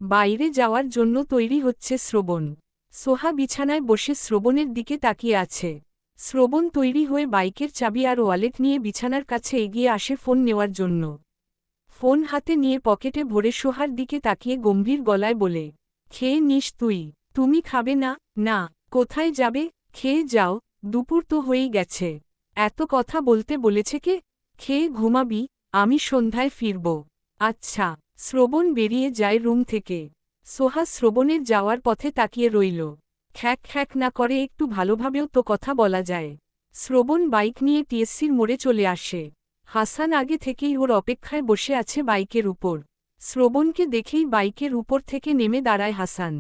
বাইরে যাওয়ার জন্য তৈরি হচ্ছে শ্রবণ। সোহা বিছানায় বসে শ্রবণের দিকে তাকিয়ে আছে। শ্রবণ তৈরি হয়ে বাইকের চাবি আর ওয়ালেট নিয়ে বিছানার কাছে এগিয়ে আসে ফোন নেওয়ার জন্য। ফোন হাতে নিয়ে পকেটে ভরে সোহার দিকে তাকিয়ে গম্ভীর গলায় বলে, খেয়ে নিস তুই? তুমি খাবে না? না। কোথায় যাবে? খেয়ে যাও, দুপুর তো হয়েই গেছে। এত কথা বলতে বলেছে কে? খেয়ে ঘুমাবি, আমি সন্ধ্যায় ফিরব। আচ্ছা। শ্রবণ বেরিয়ে যায় রুম থেকে। সোহা শ্রবণের যাওয়ার পথে তাকিয়ে রইল। খ্যাক খ্যাক না করে একটু ভালোভাবেও তো কথা বলা যায়। শ্রবণ বাইক নিয়ে টিএসসির মোড়ে চলে আসে। হাসান আগে থেকেই ওর অপেক্ষায় বসে আছে বাইকের উপর। শ্রবণকে দেখেই বাইকের উপর থেকে নেমে দাঁড়ায় হাসান।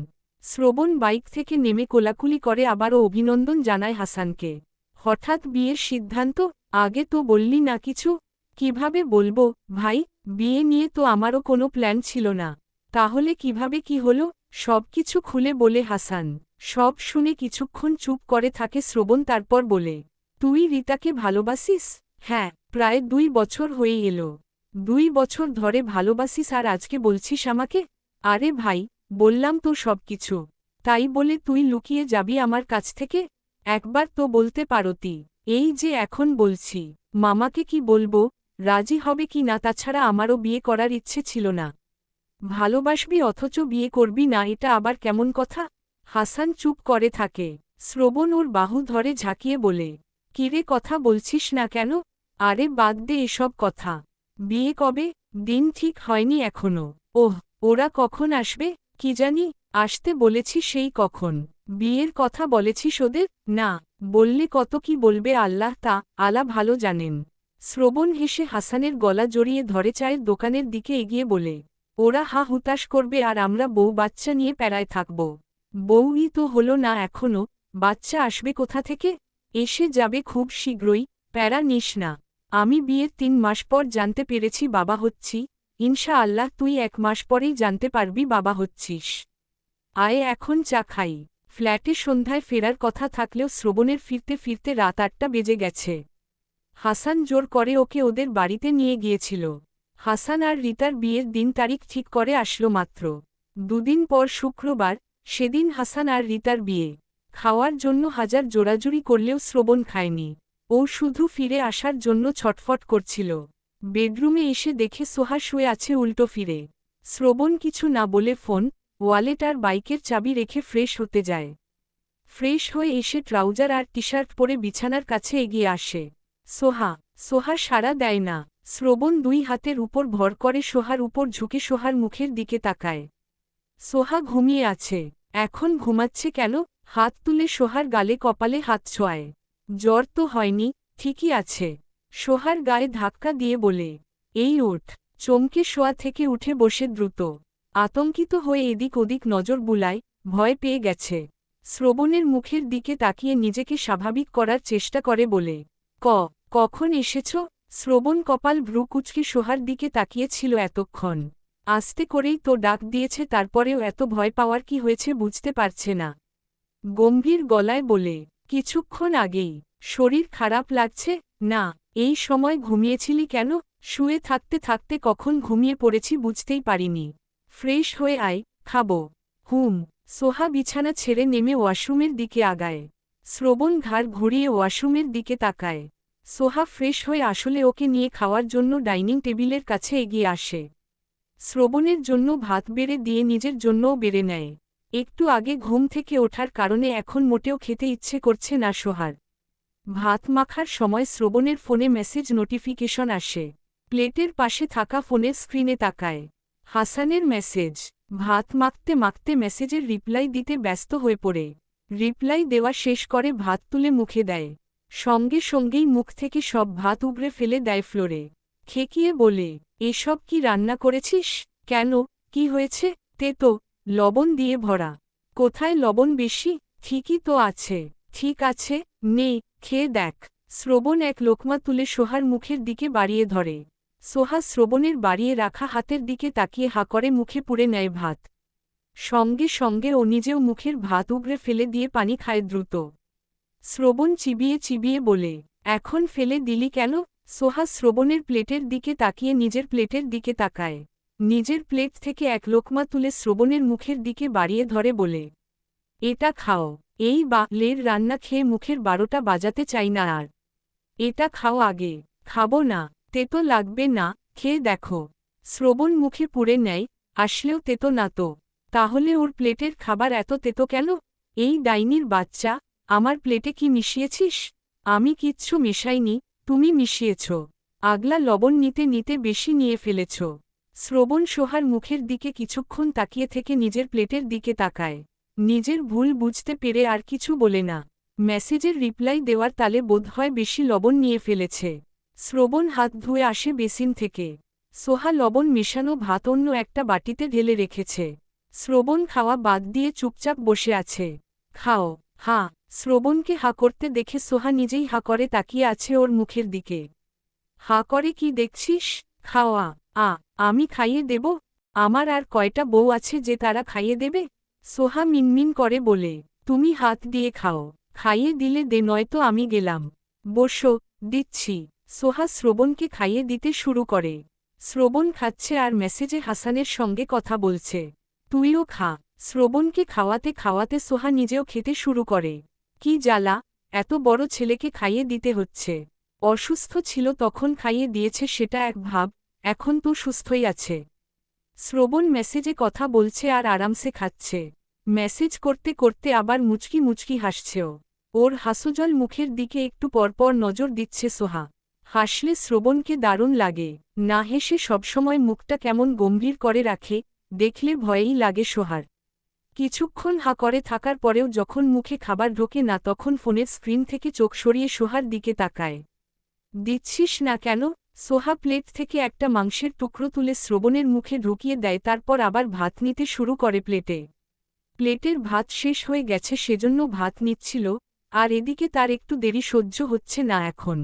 শ্রবণ বাইক থেকে নেমে কোলাকুলি করে আবারও অভিনন্দন জানায় হাসানকে। হঠাৎ বিয়ের সিদ্ধান্ত? আগে তো বললি না কিছু। কিভাবে বলবো ভাই, বিয়ে নিয়ে তো আমারও কোনো প্ল্যান ছিল না। তাহলে কিভাবে কি হলো? সবকিছু খুলে বলে হাসান। সব শুনে কিছুক্ষণ চুপ করে থাকে শ্রবণ, তারপর বলে, তুই রিতাকে ভালোবাসিস? হ্যাঁ, প্রায় 2 বছর হয়ে এলো। 2 বছর ধরে ভালোবাসিস আর আজকে বলছিস আমাকে? আরে ভাই, বললাম তো সবকিছু। তাই বলে তুই লুকিয়ে যাবি আমার কাছ থেকে? একবার তো বলতে পারতি। এই যে এখন বলছি, মামাকে কি বলবো, রাজি হবে কি না? তাছাড়া আমারও বিয়ে করার ইচ্ছে ছিল না। ভালোবাসবি অথচ বিয়ে করবি না, এটা আবার কেমন কথা? হাসান চুপ করে থাকে। শ্রবণ ওর বাহু ধরে ঝাঁকিয়ে বলে, কিরে কথা বলছিস না কেন? আরে বাদ দে এসব কথা। বিয়ে কবে? দিন ঠিক হয়নি এখনো। ওহ, ওরা কখন আসবে? কি জানি। আসতে বলেছি সেই কখন। বিয়ের কথা বলেছিস ওদের? না, বললে কত কি বলবে আল্লাহ তা আলা ভালো জানেন। শ্রবণ হেসে হাসানের গলা জড়িয়ে ধরে চায়ের দোকানের দিকে এগিয়ে বলে, ওরা হা হুতাশ করবে আর আমরা বউ বাচ্চা নিয়ে প্যারায় থাকব। বউই তো হলো না এখনো, বাচ্চা আসবে কোথা থেকে? এসে যাবে খুব শীঘ্রই, প্যারা নিস না। আমি বিয়ের 3 মাস পর জানতে পেরেছি বাবা হচ্ছি। ইনশা আল্লাহ তুই 1 মাস পরেই জানতে পারবি বাবা হচ্ছিস। আয় এখন চা খাই। ফ্ল্যাটে সন্ধ্যায় ফেরার কথা থাকলেও শ্রবণের ফিরতে ফিরতে রাত 8টা বেজে গেছে। হাসান জোর করে ওকে ওদের বাড়িতে নিয়ে গিয়েছিল। হাসান আর রিতার বিয়ের দিন তারিখ ঠিক করে আসলো মাত্র 2 দিন পর শুক্রবার। সেদিন হাসান আর রিতার বিয়ে। খাওয়ার জন্য হাজার জোরাজুরি করলেও শ্রবণ খায়নি। ও শুধু ফিরে আসার জন্য ছটফট করছিল। বেডরুমে এসে দেখে সোহা শুয়ে আছে উল্টো ফিরে। শ্রবণ কিছু না বলে ফোন, ওয়ালেট আর বাইকের চাবি রেখে ফ্রেশ হতে যায়। ফ্রেশ হয়ে এসে ট্রাউজার আর টি শার্ট পরে বিছানার কাছে এগিয়ে আসে। সোহা সাড়া দেয় না। শ্রবণ 2 হাতের উপর ভর করে সোহার উপর ঝুঁকে সোহার মুখের দিকে তাকায়। সোহা ঘুমিয়ে আছে। এখন ঘুমাচ্ছে কেন? হাত তুলে সোহার গালে কপালে হাত ছোঁয়ায়। জ্বর তো হয়নি, ঠিকই আছে। সোহার গায়ে ধাক্কা দিয়ে বলে, এই ওঠ। চমকে শোয়া থেকে উঠে বসে দ্রুত। আতঙ্কিত হয়ে এদিক ওদিক নজর বুলায়, ভয় পেয়ে গেছে। শ্রবণের মুখের দিকে তাকিয়ে নিজেকে স্বাভাবিক করার চেষ্টা করে বলে, কখন এসেছ? শ্রবণ কপাল ভ্রু কুঁচকে সোহার দিকে তাকিয়েছিল এতক্ষণ। আস্তে করেই তো ডাক দিয়েছে, তারপরেও এত ভয় পাওয়ার কি হয়েছে বুঝতে পারছে না। গম্ভীর গলায় বলে, কিছুক্ষণ আগেই। শরীর খারাপ লাগছে? না। এই সময় ঘুমিয়েছিলি কেন? শুয়ে থাকতে থাকতে কখন ঘুমিয়ে পড়েছি বুঝতেই পারিনি। ফ্রেশ হয়ে আয়, খাবো। সোহা বিছানা ছেড়ে নেমে ওয়াশরুমের দিকে আগায়। শ্রবণ ঘাড় ঘুরিয়ে ওয়াশরুমের দিকে তাকায়। সোহা ফ্রেশ হয়ে আসলে ওকে নিয়ে খাওয়ার জন্য ডাইনিং টেবিলের কাছে এগিয়ে আসে। শ্রবণের জন্য ভাত বেড়ে দিয়ে নিজের জন্যও বেড়ে নেয়। একটু আগে ঘুম থেকে ওঠার কারণে এখন মোটেও খেতে ইচ্ছে করছে না সোহার। ভাত মাখার সময় শ্রবণের ফোনে মেসেজ নোটিফিকেশন আসে। প্লেটের পাশে থাকা ফোনের স্ক্রিনে তাকায়। হাসানের মেসেজ। ভাত মাখতে মাখতে মেসেজের রিপ্লাই দিতে ব্যস্ত হয়ে পড়ে। রিপ্লাই দেওয়া শেষ করে ভাত তুলে মুখে দেয়। সঙ্গে সঙ্গেই মুখ থেকে সব ভাত উগড়ে ফেলে দেয় ফ্লোরে। খেকিয়ে বলে, এসব কি রান্না করেছিস? কেন, কি হয়েছে? তেতো, লবণ দিয়ে ভরা। কোথায় লবণ বেশি? ঠিকই তো আছে। ঠিক আছে, নে, খেয়ে দেখ। শ্রবণ এক লোকমা তুলে সোহার মুখের দিকে বাড়িয়ে ধরে। সোহা শ্রবণের বাড়িয়ে রাখা হাতের দিকে তাকিয়ে হা করে মুখে পুরে নেয় ভাত। সঙ্গে সঙ্গে ও নিজেও মুখের ভাত উগড়ে ফেলে দিয়ে পানি খায় দ্রুত। শ্রবণ চিবিয়ে চিবিয়ে বলে, এখন ফেলে দিলি কেন? সোহা শ্রবণের প্লেটের দিকে তাকিয়ে নিজের প্লেটের দিকে তাকায়। নিজের প্লেট থেকে এক লোকমা তুলে শ্রবণের মুখের দিকে বাড়িয়ে ধরে বলে, এটা খাও। এই বালের রান্না খেয়ে মুখের 12টা বাজাতে চাই না আর। এটা খাও আগে। খাবো না। তেতো লাগবে না, খেয়ে দেখো। শ্রবণ মুখে পুড়ে নেয়, আসলেও তেতো না তো। তাহলে ওর প্লেটের খাবার এত তেতো কেন? এই ডাইনির বাচ্চা, আমার প্লেটে কি মিশিয়েছিস? আমি কিচ্ছু মেশাইনি, তুমি মিশিয়েছ। আগলা লবণ নিতে নিতে বেশি নিয়ে ফেলেছ। শ্রবণ সোহার মুখের দিকে কিছুক্ষণ তাকিয়ে থেকে নিজের প্লেটের দিকে তাকায়। নিজের ভুল বুঝতে পেরে আর কিছু বলে না। মেসেজের রিপ্লাই দেওয়ার তালে বোধহয় বেশি লবণ নিয়ে ফেলেছে। শ্রবণ হাত ধুয়ে আসে বেসিন থেকে। সোহা লবণ মেশানো ভাত অন্য একটা বাটিতে ঢেলে রেখেছে। শ্রবণ খাওয়া বাদ দিয়ে চুপচাপ বসে আছে। খাও। হা। শ্রবণকে হা করতে দেখে সোহা নিজেই হা করে তাকিয়ে আছে ওর মুখের দিকে। হা করে কি দেখছিস? খাওয়া। আমি খাইয়ে দেব? আমার আর কয়টা বউ আছে যে তারা খাইয়ে দেবে? সোহা মিনমিন করে বলে, তুমি হাত দিয়ে খাও। খাইয়ে দিলে দে, নয়তো আমি গেলাম। বসো, দিচ্ছি। সোহা শ্রবণকে খাইয়ে দিতে শুরু করে। শ্রবণ খাচ্ছে আর মেসেজে হাসানের সঙ্গে কথা বলছে। তুইও খা। শ্রবণকে খাওয়াতে খাওয়াতে সোহা নিজেও খেতে শুরু করে। কি জ্বালা, এত বড় ছেলেকে খাইয়ে দিতে হচ্ছে। অসুস্থ ছিল তখন খাইয়ে দিয়েছে সেটা এক ভাব, এখন তো সুস্থই আছে। শ্রবণ মেসেজে কথা বলছে আর আরামসে খাচ্ছে। মেসেজ করতে করতে আবার মুচকি মুচকি হাসছেও। ওর হাসুজল মুখের দিকে একটু পরপর নজর দিচ্ছে সোহা। হাসলে শ্রবণকে দারুণ লাগে, না হেসে সবসময় মুখটা কেমন গম্ভীর করে রাখে, দেখলে ভয়েই লাগে সোহার। কিছুক্ষণ হা করে থাকার পরেও যখন মুখে খাবার ঢোকে না তখন ফোনের স্ক্রিন থেকে চোখ সরিয়ে সোহার দিকে তাকায়। দিচ্ছিস না কেন? সোহা প্লেট থেকে একটা মাংসের টুকরো তুলে শ্রবণের মুখে ঢুকিয়ে দেয়, তারপর আবার ভাত নিতে শুরু করে প্লেটে। প্লেটের ভাত শেষ হয়ে গেছে সেজন্য ভাত নিচ্ছিল, আর এদিকে তার একটু দেরি সহ্য হচ্ছে না এখন।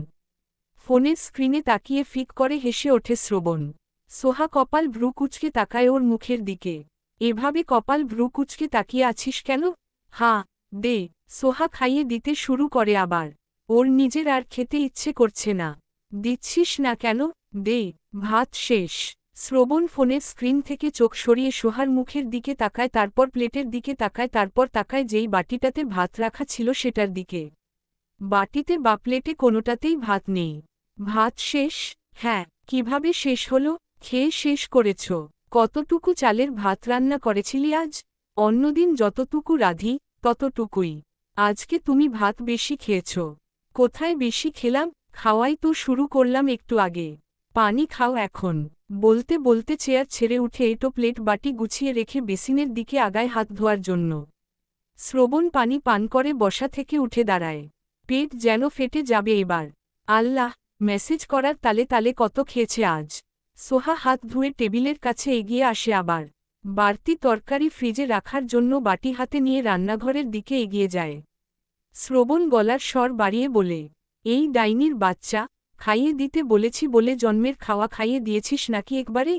ফোনের স্ক্রিনে তাকিয়ে ফিক করে হেসে ওঠে শ্রবণ। সোহা কপাল ভ্রু কুঁচকে তাকায় ওর মুখের দিকে। এভাবে কপাল ভ্রু কুঁচকে তাকিয়ে আছিস কেন? হ্যাঁ, দে। সোহা খাইয়ে দিতে শুরু করে আবার। ওর নিজের আর খেতে ইচ্ছে করছে না। দিচ্ছিস না কেন? দে। ভাত শেষ। শ্রবণ ফোনের স্ক্রিন থেকে চোখ সরিয়ে সোহার মুখের দিকে তাকায়, তারপর প্লেটের দিকে তাকায়, তারপর তাকায় যেই বাটিটাতে ভাত রাখা ছিল সেটার দিকে। বাটিতে বা প্লেটে কোনোটাতেই ভাত নেই। ভাত শেষ? হ্যাঁ। কিভাবে শেষ হলো? খেয়ে শেষ করেছ? কতটুকু চালের ভাত রান্না করেছিলি আজ? অন্যদিন যতটুকু রাঁধি ততটুকুই। আজকে তুমি ভাত বেশি খেয়েছ। কোথায় বেশি খেলাম? খাওয়াই তো শুরু করলাম একটু আগে। পানি খাও এখন। বলতে বলতে চেয়ার ছেড়ে উঠে এটো প্লেট বাটি গুছিয়ে রেখে বেসিনের দিকে আগায় হাত ধোয়ার জন্য। শ্রবণ পানি পান করে বসা থেকে উঠে দাঁড়ায়। পেট যেন ফেটে যাবে এবার। আল্লাহ, মেসেজ করার তালে তালে কত খেয়েছে আজ। সোহা হাত ধুয়ে টেবিলের কাছে এগিয়ে আসে আবার। বাড়তি তরকারি ফ্রিজে রাখার জন্য বাটি হাতে নিয়ে রান্নাঘরের দিকে এগিয়ে যায়। শ্রবণ গলার স্বর বাড়িয়ে বলে, এই ডাইনির বাচ্চা, খাইয়ে দিতে বলেছি বলে জন্মের খাওয়া খাইয়ে দিয়েছিস নাকি একবারে?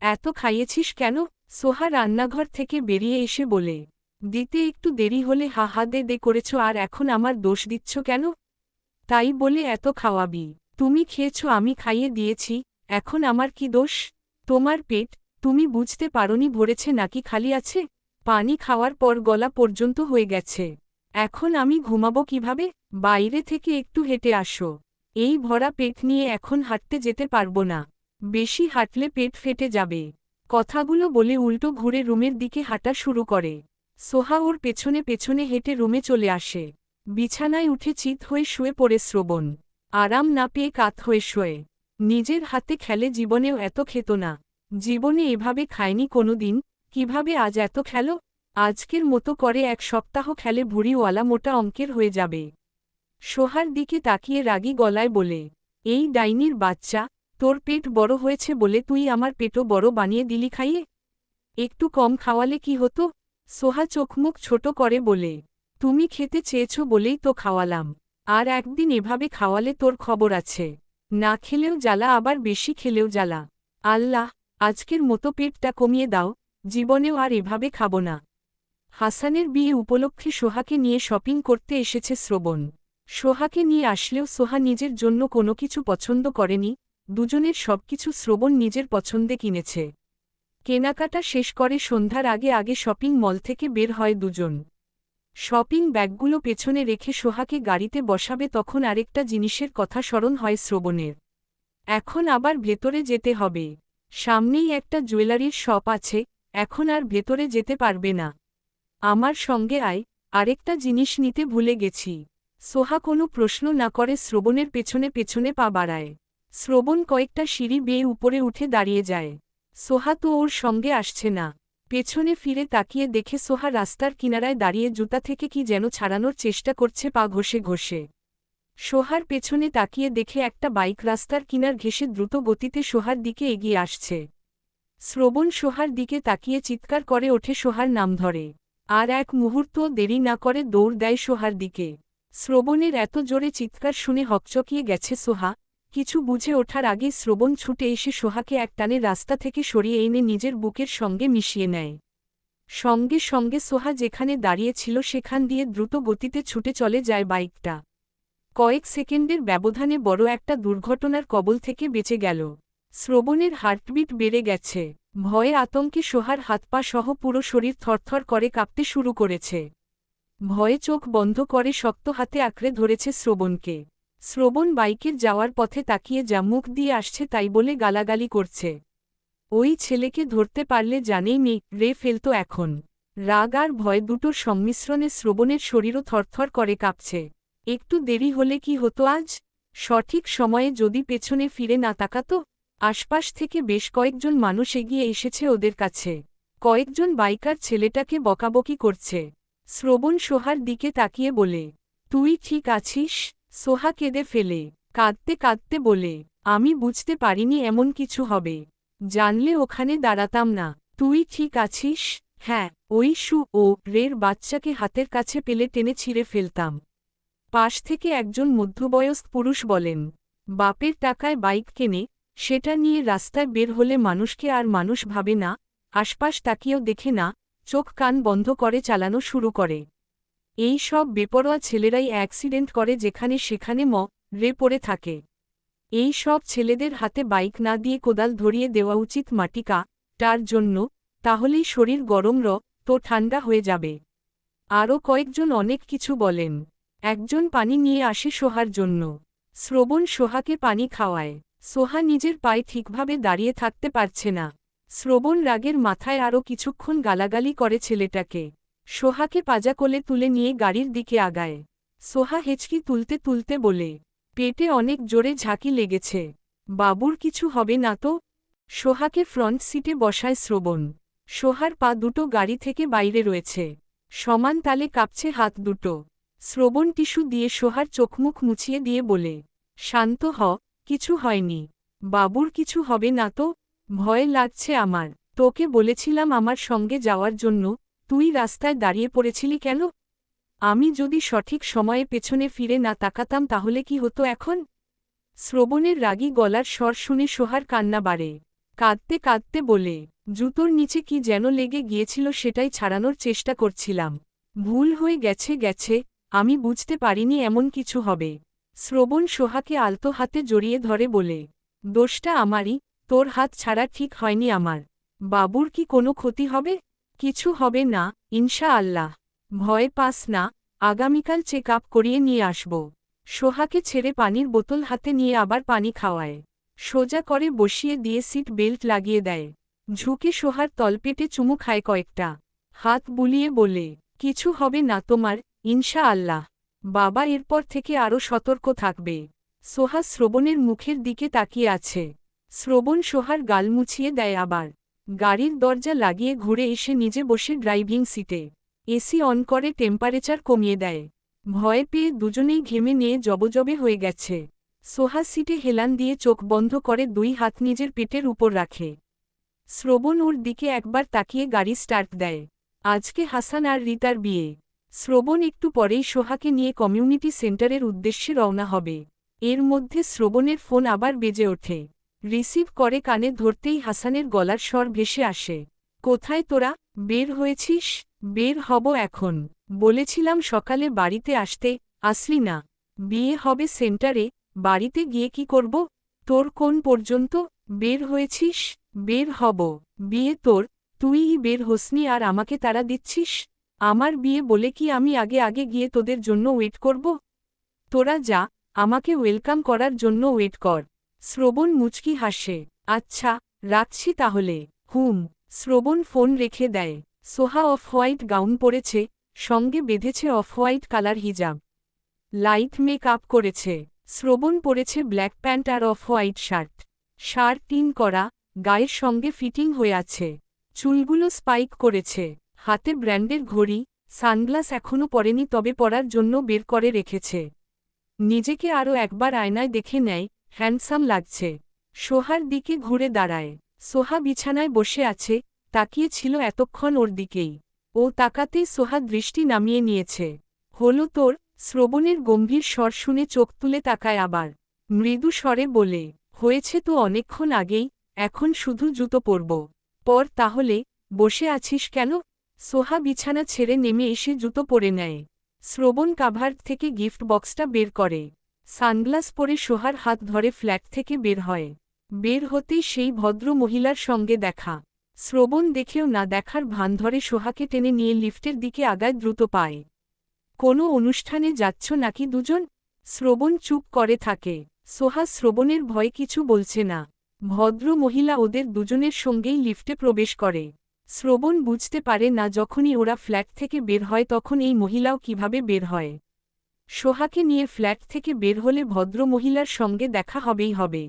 এত খাইয়েছিস কেন? সোহা রান্নাঘর থেকে বেরিয়ে এসে বলে, দিতে একটু দেরি হলে হা হা দে দে করেছ আর এখন আমার দোষ দিচ্ছ কেন? তাই বলে এত খাওয়াবি? তুমি খেয়েছ, আমি খাইয়ে দিয়েছি, এখন আমার কি দোষ? তোমার পেট, তুমি বুঝতে পারোনি ভরেছে নাকি খালি আছে? পানি খাওয়ার পর গলা পর্যন্ত হয়ে গেছে। এখন আমি ঘুমাবো কিভাবে? বাইরে থেকে একটু হেঁটে আসো। এই ভরা পেট নিয়ে এখন হাঁটতে যেতে পারবো না। বেশি হাঁটলে পেট ফেটে যাবে। কথাগুলো বলে উল্টো ঘুরে রুমের দিকে হাঁটা শুরু করে। সোহা ওর পেছনে পেছনে হেঁটে রুমে চলে আসে। বিছানায় উঠে চিত হয়ে শুয়ে পড়ে শ্রবণ। আরাম না পেয়ে কাত হয়ে শোয়ে। নিজের হাতে খেলে জীবনেও এত খেত না। জীবনে এভাবে খায়নি কোনোদিন, কিভাবে আজ এত খেল? আজকের মতো করে এক সপ্তাহ খেলে ভুঁড়িওয়ালা মোটা অঙ্কের হয়ে যাবে। সোহার দিকে তাকিয়ে রাগী গলায় বলে, এই ডাইনির বাচ্চা, তোর পেট বড় হয়েছে বলে তুই আমার পেটও বড় বানিয়ে দিলি খাইয়ে? একটু কম খাওয়ালে কি হতো? সোহা চোখমুখ ছোট করে বলে, তুমি খেতে চেয়েছ বলেই তো খাওয়ালাম। আর একদিন এভাবে খাওয়ালে তোর খবর আছে। না খেলেও জ্বালা, আবার বেশি খেলেও জ্বালা। আল্লাহ, আজকের মতো পেটটা কমিয়ে দাও, জীবনেও আর এভাবে খাবো না। হাসানের বিয়ে উপলক্ষে সোহাকে নিয়ে শপিং করতে এসেছে শ্রবণ। সোহাকে নিয়ে আসলেও সোহা নিজের জন্য কোনো কিছু পছন্দ করেনি, দুজনের সবকিছু শ্রবণ নিজের পছন্দে কিনেছে। কেনাকাটা শেষ করে সন্ধ্যার আগে আগে শপিং মল থেকে বের হয় দুজন। শপিং ব্যাগগুলো পেছনে রেখে সোহাকে গাড়িতে বসাবে তখন আরেকটা জিনিসের কথা স্মরণ হয় শ্রবণের। এখন আবার ভেতরে যেতে হবে। সামনেই একটা জুয়েলারির শপ আছে, এখন আর ভেতরে যেতে পারবে না। আমার সঙ্গে আয়, আরেকটা জিনিস নিতে ভুলে গেছি। সোহা কোনো প্রশ্ন না করে শ্রবণের পেছনে পেছনে পা বাড়ায়। শ্রবণ কয়েকটা সিঁড়ি বেয়ে উপরে উঠে দাঁড়িয়ে যায়। সোহা তো ওর সঙ্গে আসছে না। পেছনে ফিরে তাকিয়ে দেখে সোহা রাস্তার কিনারায় দাঁড়িয়ে জুতা থেকে কি যেন ছাড়ানোর চেষ্টা করছে পা ঘষে ঘষে। সোহার পেছনে তাকিয়ে দেখে একটা বাইক রাস্তার কিনার ঘেঁষে দ্রুত গতিতে সোহার দিকে এগিয়ে আসছে। শ্রবণ সোহার দিকে তাকিয়ে চিৎকার করে ওঠে, সোহার নাম ধরে। আর এক মুহূর্তও দেরি না করে দৌড় দেয় সোহার দিকে। শ্রবণের এত জোরে চিৎকার শুনে হকচকিয়ে গেছে সোহা। কিছু বুঝে ওঠার আগেই শ্রবণ ছুটে এসে সোহাকে এক টানে রাস্তা থেকে সরিয়ে এনে নিজের বুকের সঙ্গে মিশিয়ে নেয়। সঙ্গে সঙ্গে সোহা যেখানে দাঁড়িয়েছিল সেখান দিয়ে দ্রুত গতিতে ছুটে চলে যায় বাইকটা। কয়েক সেকেন্ডের ব্যবধানে বড় একটা দুর্ঘটনার কবল থেকে বেঁচে গেল। শ্রবণের হার্টবিট বেড়ে গেছে। ভয়ে আতঙ্কে সোহার হাত পা সহ পুরো শরীর থরথর করে কাঁপতে শুরু করেছে। ভয়ে চোখ বন্ধ করে শক্ত হাতে আঁকড়ে ধরেছে শ্রবণকে। শ্রবণ বাইকের যাওয়ার পথে তাকিয়ে যা মুখ দিয়ে আসছে তাই বলে গালাগালি করছে। ওই ছেলেকে ধরতে পারলে জানেই রে ফেলত এখন। রাগ আর ভয় দুটোর সংমিশ্রণে শ্রবণের শরীরও থরথর করে কাঁপছে। একটু দেরি হলে কি হতো আজ? সঠিক সময়ে যদি পেছনে ফিরে না তাকাত? আশপাশ থেকে বেশ কয়েকজন মানুষ এগিয়ে এসেছে ওদের কাছে। কয়েকজন বাইকার ছেলেটাকে বকাবকি করছে। শ্রবণ সোহার দিকে তাকিয়ে বলে, তুই ঠিক আছিস? সোহা কেঁদে ফেলে, কাঁদতে কাঁদতে বলে, আমি বুঝতে পারিনি এমন কিছু হবে। জানলে ওখানে দাঁড়াতাম না। তুই ঠিক আছিস? হ্যাঁ, ওই রের বাচ্চাকে হাতের কাছে পেলে টেনে ছিঁড়ে ফেলতাম। পাশ থেকে একজন মধ্যবয়স্ক পুরুষ বলেন, বাপের টাকায় বাইক কেনে, সেটা নিয়ে রাস্তায় বের হলে মানুষকে আর মানুষ ভাবে না, আশপাশ তাকিয়েও দেখে না, চোখ কান বন্ধ করে চালানো শুরু করে। এই সব বেপরোয়া ছেলেরাই অ্যাক্সিডেন্ট করে যেখানে সেখানে রে পড়ে থাকে। এই সব ছেলেদের হাতে বাইক না দিয়ে কোদাল ধরিয়ে দেওয়া উচিত টার জন্য, তাহলেই শরীর গরম তো ঠান্ডা হয়ে যাবে। আরও কয়েকজন অনেক কিছু বলেন। একজন পানি নিয়ে আসে সোহার জন্য। শ্রবণ সোহাকে পানি খাওয়ায়। সোহা নিজের পায়ে ঠিকভাবে দাঁড়িয়ে থাকতে পারছে না। শ্রবণ রাগের মাথায় আরও কিছুক্ষণ গালাগালি করে ছেলেটাকে। সোহাকে পাজা কোলে তুলে নিয়ে গাড়ির দিকে আগায়। সোহা হেঁচকি তুলতে তুলতে বলে, পেটে অনেক জোরে ঝাঁকি লেগেছে। বাবুর কিছু হবে না তো? সোহাকে ফ্রন্ট সিটে বসায় শ্রবণ। সোহার পা দুটো গাড়ি থেকে বাইরে রয়েছে। সমান তালে কাঁপছে হাত দুটো। শ্রবণ টিস্যু দিয়ে সোহার চোখমুখ মুছিয়ে দিয়ে বলে, শান্ত হ, কিছু হয়নি। বাবুর কিছু হবে না তো? ভয় লাগছে আমার। তোকে বলেছিলাম আমার সঙ্গে যাওয়ার জন্য, তুই রাস্তায় দাঁড়িয়ে পড়েছিলি কেন? আমি যদি সঠিক সময়ে পেছনে ফিরে না তাকাতাম তাহলে কি হতো এখন? শ্রবণের রাগী গলার স্বর শুনে সোহার কান্না বাড়ে। কাঁদতে কাঁদতে বলে, জুতোর নিচে কি যেন লেগে গিয়েছিল সেটাই ছাড়ানোর চেষ্টা করছিলাম। ভুল হয়ে গেছে, আমি বুঝতে পারিনি এমন কিছু হবে। শ্রবণ সোহাকে আলতো হাতে জড়িয়ে ধরে বলে, দোষটা আমারই, তোর হাত ছাড়া ঠিক হয়নি আমার। বাবুর কি কোনো ক্ষতি হবে? কিছু হবে না, ইনশা আল্লাহ। ভয় পাস না, আগামীকাল চেক আপ করিয়ে নিয়ে আসব। সোহাকে ছেড়ে পানির বোতল হাতে নিয়ে আবার পানি খাওয়ায়। সোজা করে বসিয়ে দিয়ে সিট বেল্ট লাগিয়ে দেয়। ঝুঁকে সোহার তলপেটে চুমু খায় কয়েকটা। হাত বুলিয়ে বলে, কিছু হবে না তোমার, ইনশা আল্লাহ। বাবা এরপর থেকে আরও সতর্ক থাকবে। সোহা শ্রবণের মুখের দিকে তাকিয়ে আছে। শ্রবণ সোহার গাল মুছিয়ে দেয় আবার। গাড়ির দরজা লাগিয়ে ঘুরে এসে নিজে বসে ড্রাইভিং সিটে। এসি অন করে টেম্পারেচার কমিয়ে দেয়। ভয় পেয়ে দুজনেই ঘেমে নিয়ে জবজবে হয়ে গেছে। সোহা সিটে হেলান দিয়ে চোখ বন্ধ করে দুই হাত নিজের পেটের উপর রাখে। শ্রবণ ওর দিকে একবার তাকিয়ে গাড়ি স্টার্ট দেয়। আজকে হাসান আর রিতার বিয়ে। শ্রবণ একটু পরেই সোহাকে নিয়ে কমিউনিটি সেন্টারের উদ্দেশ্যে রওনা হবে। এর মধ্যে শ্রবণের ফোন আবার বেজে ওঠে। রিসিভ করে কানে ধরতেই হাসানের গলার স্বর ভেসে আসে, কোথায় তোরা? বের হয়েছিস? বের হব এখন। বলেছিলাম সকালে বাড়িতে আসতে, আসলি না। বিয়ে হবে সেন্টারে, বাড়িতে গিয়ে কি করব? তোর কোন পর্যন্ত? বের হয়েছিস? বের হব। বিয়ে তোর? তুইই বের হোসনি আর আমাকে তাড়া দিচ্ছিস? আমার বিয়ে বলে কি আমি আগে আগে গিয়ে তোদের জন্য ওয়েট করব? তোরা যা, আমাকে ওয়েলকাম করার জন্য ওয়েট কর। শ্রবণ মুচকি হাসে। আচ্ছা, রাখছি তাহলে। শ্রবণ ফোন রেখে দেয়। সোহা অফ হোয়াইট গাউন পরেছে, সঙ্গে বেঁধেছে অফ হোয়াইট কালার হিজাব। লাইট মেক আপ করেছে। শ্রবণ পরেছে ব্ল্যাক প্যান্ট আর off white shirt. Shirt in করা, গায়ের সঙ্গে ফিটিং হয়ে আছে। চুলগুলো স্পাইক করেছে। হাতে ব্র্যান্ডের ঘড়ি, সানগ্লাস এখনও পরেনি, তবে পরার জন্য বের করে রেখেছে। নিজেকে আরও একবার আয়নায় দেখে নেয়, হ্যান্ডসাম লাগছে। সোহার দিকে ঘুরে দাঁড়ায়। সোহা বিছানায় বসে আছে, তাকিয়ে ছিল এতক্ষণ ওর দিকেই। ও তাকাতেই সোহা দৃষ্টি নামিয়ে নিয়েছে। হলো তোর? শ্রবণের গম্ভীর স্বর শুনে চোখ তুলে তাকায় আবার। মৃদু স্বরে বলে, হয়েছে তো অনেকক্ষণ আগেই, এখন শুধু জুতো পরব। পর তাহলে। বসে আছিস কেন? সোহা বিছানা ছেড়ে নেমে এসে জুতো পরে নেয়। শ্রবণ কাভার্ড থেকে গিফট বক্সটা বের করে। সানগ্লাস পরে সোহার হাত ধরে ফ্ল্যাট থেকে বের হয়। বের হতেই সেই ভদ্র মহিলার সঙ্গে দেখা। শ্রবণ দেখেও না দেখার ভান ধরে সোহাকে টেনে নিয়ে লিফটের দিকে আগায় দ্রুত পায়। কোনো অনুষ্ঠানে যাচ্ছ নাকি দুজন? শ্রবণ চুপ করে থাকে। সোহা শ্রবণের ভয়ে কিছু বলছে না। ভদ্র মহিলা ওদের দুজনের সঙ্গেই লিফটে প্রবেশ করে। শ্রবণ বুঝতে পারে না যখনই ওরা ফ্ল্যাট থেকে বের হয় তখন এই মহিলাও কিভাবে বের হয়। সোহাকে নিয়ে ফ্ল্যাট থেকে বের হলে ভদ্র মহিলার সঙ্গে দেখা হবেই হবে।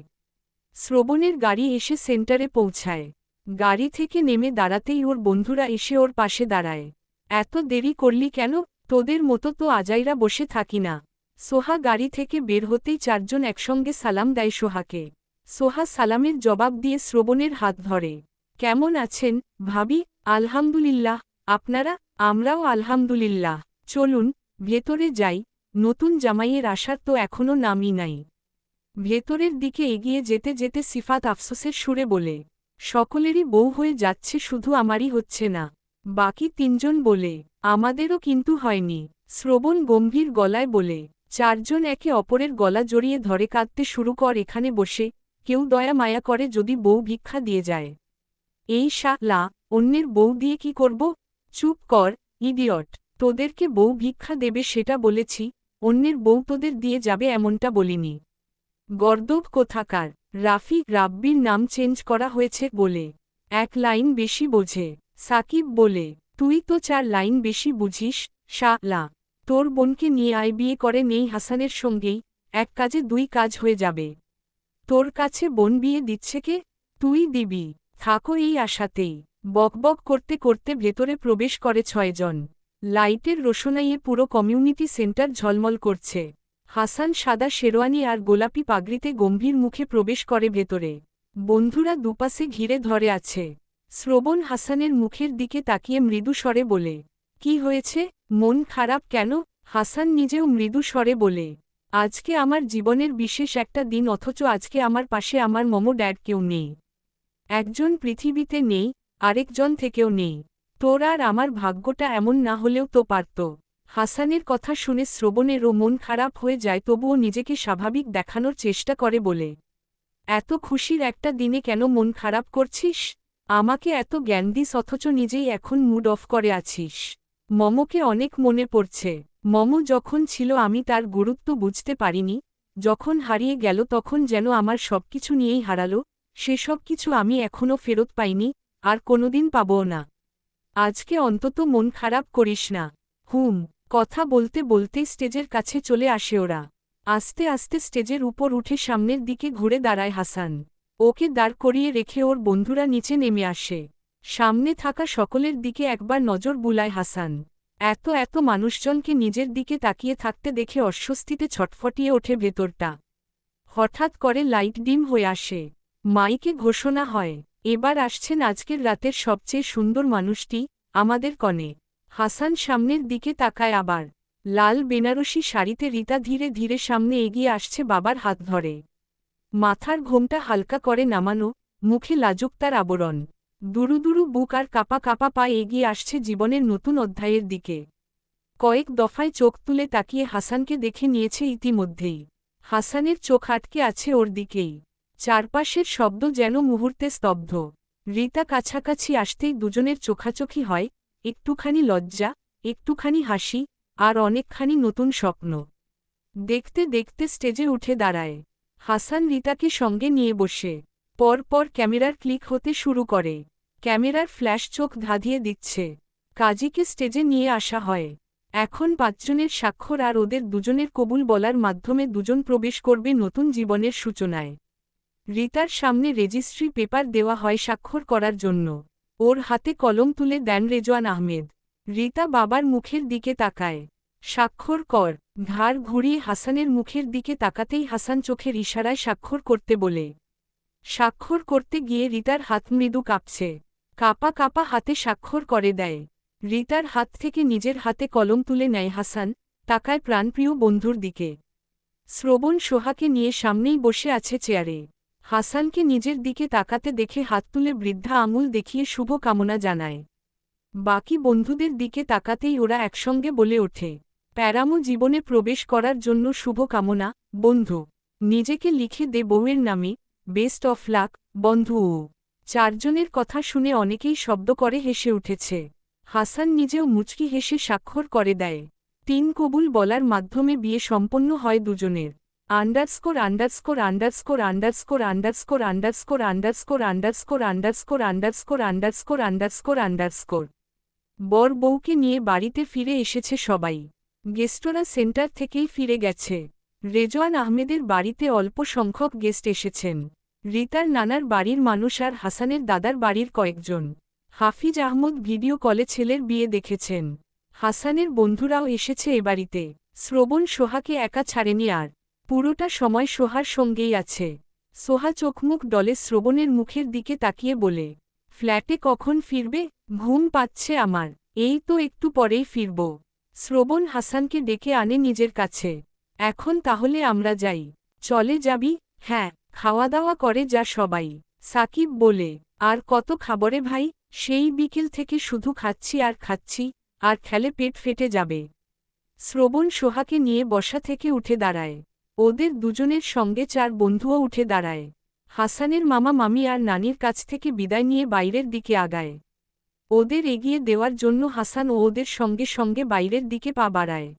শ্রবণের গাড়ি এসে সেন্টারে পৌঁছায়। গাড়ি থেকে নেমে দাঁড়াতেই ওর বন্ধুরা এসে ওর পাশে দাঁড়ায়। এত দেরি করলি কেন? তোদের মতো তো আজাইরা বসে থাকি না। সোহা গাড়ি থেকে বের হতেই চারজন একসঙ্গে সালাম দেয় সোহাকে। সোহা সালামের জবাব দিয়ে শ্রবণের হাত ধরে। কেমন আছেন, ভাবি? আলহামদুলিল্লাহ। আপনারা? আমরাও আলহামদুলিল্লাহ। চলুন, ভেতরে যাই। নতুন জামাইয়ের আসার তো এখনও নামই নাই। ভেতরের দিকে এগিয়ে যেতে যেতে সিফাত আফসোসের সুরে বলে, সকলেরই বউ হয়ে যাচ্ছে, শুধু আমারই হচ্ছে না। বাকি তিনজন বলে, আমাদেরও কিন্তু হয়নি। শ্রবণ গম্ভীর গলায় বলে, চারজন একে অপরের গলা জড়িয়ে ধরে কাঁদতে শুরু কর এখানে বসে। কেউ দয়া মায়া করে যদি বউ ভিক্ষা দিয়ে যায়। এই লা, অন্যের বউ দিয়ে কি করব? চুপ কর, ইডিয়ট। তোদেরকে বউ ভিক্ষা দেবে সেটা বলেছি, অন্যের বউ তোদের দিয়ে যাবে এমনটা বলিনি। গর্দভ কোথাকার। রাব্বির নাম চেঞ্জ করা হয়েছে বলে এক লাইন বেশি বোঝে। সাকিব বলে, তুই তো 4 লাইন বেশি বুঝিস। লা, তোর বোনকে নিয়ে আয়, বিয়ে করে নেই হাসানের সঙ্গেই, এক কাজে 2 কাজ হয়ে যাবে। তোর কাছে বোন বিয়ে দিচ্ছে কে? তুই দিবি। থাকো এই আশাতেই। বকবক করতে করতে ভেতরে প্রবেশ করে 6 জন। লাইটের রোশনাইয়ে পুরো কমিউনিটি সেন্টার ঝলমল করছে। হাসান সাদা শেরওয়ানি আর গোলাপি পাগড়িতে গম্ভীর মুখে প্রবেশ করে ভেতরে। বন্ধুরা দুপাশে ঘিরে ধরে আছে। শ্রবণ হাসানের মুখের দিকে তাকিয়ে মৃদু স্বরে বলে, কি হয়েছে? মন খারাপ কেন? হাসান নিজেও মৃদু স্বরে বলে, আজকে আমার জীবনের বিশেষ একটা দিন, অথচ আজকে আমার পাশে আমার মমো ড্যাড কেউ নেই। একজন পৃথিবীতে নেই, আরেকজন থেকেও নেই। তোর আর আমার ভাগ্যটা এমন না হলেও তো পারত। হাসানের কথা শুনে শ্রবণেরও মন খারাপ হয়ে যায়, তবুও নিজেকে স্বাভাবিক দেখানোর চেষ্টা করে বলে, এত খুশির একটা দিনে কেন মন খারাপ করছিস? আমাকে এত জ্ঞান দিস অথচ নিজেই এখন মুড অফ করে আছিস। মমকে অনেক মনে পড়ছে। মম যখন ছিল আমি তার গুরুত্ব বুঝতে পারিনি, যখন হারিয়ে গেল তখন যেন আমার সবকিছু নিয়েই হারালো। সেসব কিছু আমি এখনও ফেরত পাইনি, আর কোনোদিন পাবও না। আজকে অন্তত মন খারাপ করিস না। কথা বলতে বলতেই স্টেজের কাছে চলে আসে ওরা। আস্তে আস্তে স্টেজের উপর উঠে সামনের দিকে ঘুরে দাঁড়ায় হাসান। ওকে দাঁড় করিয়ে রেখে ওর বন্ধুরা নিচে নেমে আসে। সামনে থাকা সকলের দিকে একবার নজর বুলায় হাসান। এত মানুষজনকে নিজের দিকে তাকিয়ে থাকতে দেখে অস্বস্তিতে ছটফটিয়ে ওঠে ভেতরটা। হঠাৎ করে লাইট ডিম হয়ে আসে। মাইকে ঘোষণা হয়, এবার আসছেন আজকের রাতের সবচেয়ে সুন্দর মানুষটি, আমাদের কনে। হাসান সামনের দিকে তাকায় আবার। লাল বেনারসি শাড়িতে রীতা ধীরে ধীরে সামনে এগিয়ে আসছে, বাবার হাত ধরে। মাথার ঘোমটা হালকা করে নামানো, মুখে লাজুক তার আবরণ। দুরু দুরু বুক আর কাপা কাপা পা এগিয়ে আসছে জীবনের নতুন অধ্যায়ের দিকে। কয়েক দফায় চোখ তুলে তাকিয়ে হাসানকে দেখে নিয়েছে ইতিমধ্যেই। হাসানের চোখ আটকে আছে ওর দিকেই। চারপাশের শব্দ যেন মুহূর্তে স্তব্ধ। রিতা কাছাকাছি আসতেই দুজনের চোখাচোখি হয়, একটুখানি লজ্জা, একটুখানি হাসি, আর অনেকখানি নতুন স্বপ্ন। দেখতে দেখতে স্টেজে উঠে দাঁড়ায় হাসান রিতাকে সঙ্গে নিয়ে বসে। পর ক্যামেরার ক্লিক হতে শুরু করে। ক্যামেরার ফ্ল্যাশ চোখ ধাঁধিয়ে দিচ্ছে। কাজীকে স্টেজে নিয়ে আসা হয়। এখন 5 জনের স্বাক্ষর আর ওদের দুজনের কবুল বলার মাধ্যমে দুজন প্রবেশ করবে নতুন জীবনের সূচনায়। রিতার সামনে রেজিস্ট্রি পেপার দেওয়া হয় স্বাক্ষর করার জন্য। ওর হাতে কলম তুলে দেন রেজওয়ান আহমেদ। রিতা বাবার মুখের দিকে তাকায়। স্বাক্ষর কর। ঘাড় ঘুরিয়ে হাসানের মুখের দিকে তাকাতেই হাসান চোখের ইশারায় স্বাক্ষর করতে বলে। স্বাক্ষর করতে গিয়ে রিতার হাত মৃদু কাঁপছে। কাঁপা কাঁপা হাতে স্বাক্ষর করে দেয়। রিতার হাত থেকে নিজের হাতে কলম তুলে নেয় হাসান, তাকায় প্রাণপ্রিয় বন্ধুর দিকে। শ্রবণ সোহাকে নিয়ে সামনেই বসে আছে চেয়ারে। হাসানকে নিজের দিকে তাকাতে দেখে হাত তুলে বৃদ্ধা আঙুল দেখিয়ে শুভ কামনা জানায়। বাকি বন্ধুদের দিকে তাকাতেই ওরা একসঙ্গে বলে ওঠে, প্যারামো জীবনে প্রবেশ করার জন্য শুভ কামনা, বন্ধু। নিজেকে লিখে দে বউয়ের নামে, বেস্ট অফ লাক, বন্ধু। 4 জনের কথা শুনে অনেকেই শব্দ করে হেসে উঠেছে। হাসান নিজেও মুচকি হেসে স্বাক্ষর করে দেয়। 3 কবুল বলার মাধ্যমে বিয়ে সম্পন্ন হয় দুজনের। Underscore underscore underscore underscore underscore underscore underscore underscore underscore underscore underscore underscore underscore. বর বউকে নিয়ে বাড়িতে ফিরে এসেছে সবাই। গেস্টরা সেন্টার থেকেই ফিরে গেছে। রেজওয়ান আহমেদের বাড়িতে অল্প সংখ্যক গেস্ট এসেছেন। রিতার নানার বাড়ির মানুষ আর হাসানের দাদার বাড়ির কয়েকজন। হাফিজ আহমদ ভিডিও কলে ছেলের বিয়ে দেখেছেন। হাসানের বন্ধুরাও এসেছে এ বাড়িতে। শ্রবণ সোহাকে একা ছাড়েনি আর। পুরোটা সময় সোহার সঙ্গেই আছে। সোহা চোখমুখ ডলে শ্রবণের মুখের দিকে তাকিয়ে বলে, ফ্ল্যাটে কখন ফিরবে? ঘুম পাচ্ছে আমার। এই তো একটু পরেই ফিরব। শ্রবণ হাসানকে ডেকে আনে নিজের কাছে। এখন তাহলে আমরা যাই। চলে যাবি? হ্যাঁ, খাওয়া দাওয়া করে যা সবাই। সাকিব বলে, আর কত খাবরে ভাই, সেই বিকেল থেকে শুধু খাচ্ছি আর খাচ্ছি, আর খেলে পেট ফেটে যাবে। শ্রবণ সোহাকে নিয়ে বসা থেকে উঠে দাঁড়ায়। ওদের দুজনের সঙ্গে 4 বন্ধুও উঠে দাঁড়ায়। হাসানের মামা মামি আর নানির কাছ থেকে বিদায় নিয়ে বাইরের দিকে আগায়। ওদের এগিয়ে দেওয়ার জন্য হাসান ও ওদের সঙ্গে সঙ্গে বাইরের দিকে পা বাড়ায়।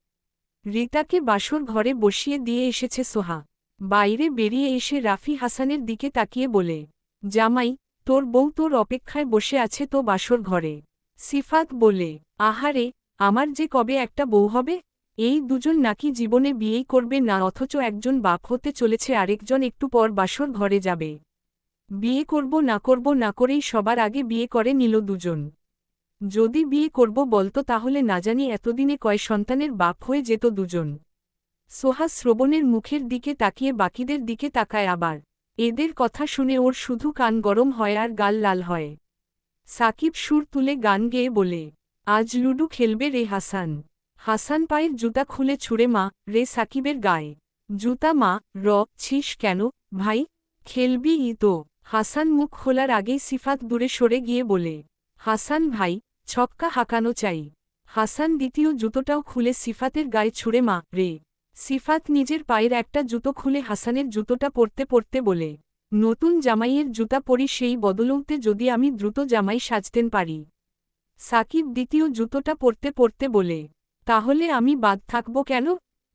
রিতাকে বাসর ঘরে বসিয়ে দিয়ে এসেছে সোহা। বাইরে বেরিয়ে এসে রাফি হাসানের দিকে তাকিয়ে বলে, জামাই, তোর বউ তোর অপেক্ষায় বসে আছে তো বাসর ঘরে। সিফাত বলে, আহারে, আমার যে কবে একটা বউ হবে। এই দুজন নাকি জীবনে বিয়েই করবে না, অথচ একজন বাপ হতে চলেছে, আরেকজন একটু পর বাসর ঘরে যাবে। বিয়ে করব না করেই সবার আগে বিয়ে করে নিল দুজন। যদি বিয়ে করব বলতো তাহলে না জানি এতদিনে কয় সন্তানের বাপ হয়ে যেত দুজন। সোহা শ্রবণের মুখের দিকে তাকিয়ে বাকিদের দিকে তাকায় আবার। এদের কথা শুনে ওর শুধু কান গরম হয় আর গাল লাল হয়। সাকিব সুর তুলে গান গেয়ে বলে, আজ লুডু খেলবে রে হাসান। হাসান পায়ের জুতা খুলে ছুঁড়ে মা রে সাকিবের গায়ে। জুতা মা ছিস কেন ভাই, খেলবি ই তো। হাসান মুখ খোলার আগেই সিফাত দূরে সরে গিয়ে বলে, হাসান ভাই, ছক্কা হাঁকানো চাই। হাসান দ্বিতীয় জুতোটাও খুলে সিফাতের গায়ে ছুঁড়ে মা রে। সিফাত নিজের পায়ের একটা জুতো খুলে হাসানের জুতোটা পরতে পরতে বলে, নতুন জামাইয়ের জুতা পরি, সেই বদলৌতে যদি আমি দ্রুত জামাই সাজতেন পারি। সাকিব দ্বিতীয় জুতোটা পরতে পরতে বলে, তাহলে আমি বাদ থাকব কেন?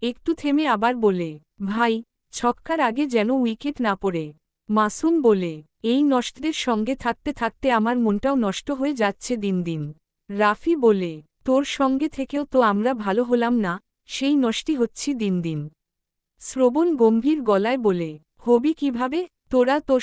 একটু থেমে আবার বলে, ভাই, ছক্কার আগে যেন উইকেট না পড়ে। মাসুম বলে, এই নষ্টদের সঙ্গে থাকতে থাকতে আমার মনটাও নষ্ট হয়ে যাচ্ছে দিন দিন। রাফি বলে, তোর সঙ্গে থেকেও তো আমরা ভালো হলাম না, সেই নষ্টি হচ্ছি দিন দিন। শ্রবণ গম্ভীর গলায় বলে, হবি কিভাবে, তোরা তো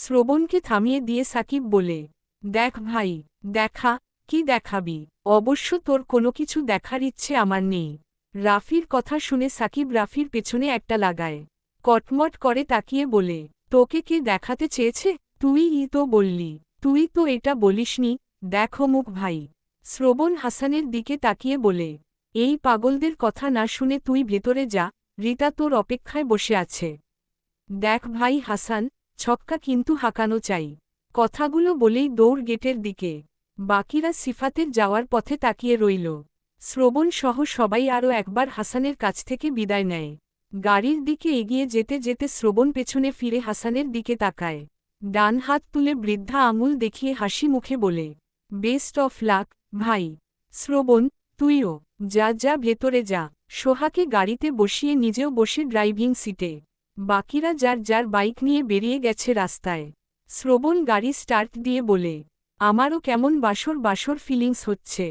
শ্রবণকে থামিয়ে দিয়ে সাকিব বলে, দেখ ভাই, দেখা, কি দেখাবি? অবশ্য তোর কোনো কিছু দেখার ইচ্ছে আমার নেই। রাফির কথা শুনে সাকিব রাফির পেছনে একটা লাগায়। কটমট করে তাকিয়ে বলে, তোকে কে দেখাতে চেয়েছে? তুইই তো বললি। তুই তো এটা বলিসনি। দেখো মুখ ভাই। শ্রবণ হাসানের দিকে তাকিয়ে বলে, এই পাগলদের কথা না শুনে তুই ভেতরে যা, রিতা তোর অপেক্ষায় বসে আছে। দেখ ভাই হাসান, ছক্কা কিন্তু হাঁকানো চাই। কথাগুলো বলেই দৌড় গেটের দিকে। বাকিরা সিফাতের যাওয়ার পথে তাকিয়ে রইল। শ্রবণ সহ সবাই আরও একবার হাসানের কাছ থেকে বিদায় নেয়। গাড়ির দিকে এগিয়ে যেতে যেতে শ্রবণ পেছনে ফিরে হাসানের দিকে তাকায়। ডান হাত তুলে বৃদ্ধা আঙুল দেখিয়ে হাসি মুখে বলে, বেস্ট অফ লাক ভাই। শ্রবণ, তুইও যা যা ভেতরে যা। সোহাকে গাড়িতে বসিয়ে নিজেও বসে ড্রাইভিং সিটে। বাকিরা যার যার বাইক নিয়ে বেরিয়ে গেছে রাস্তায়। শ্রবণ গাড়ি স্টার্ট দিয়ে বলে, আমারও কেমন বাসর বাসর ফিলিংস হচ্ছে।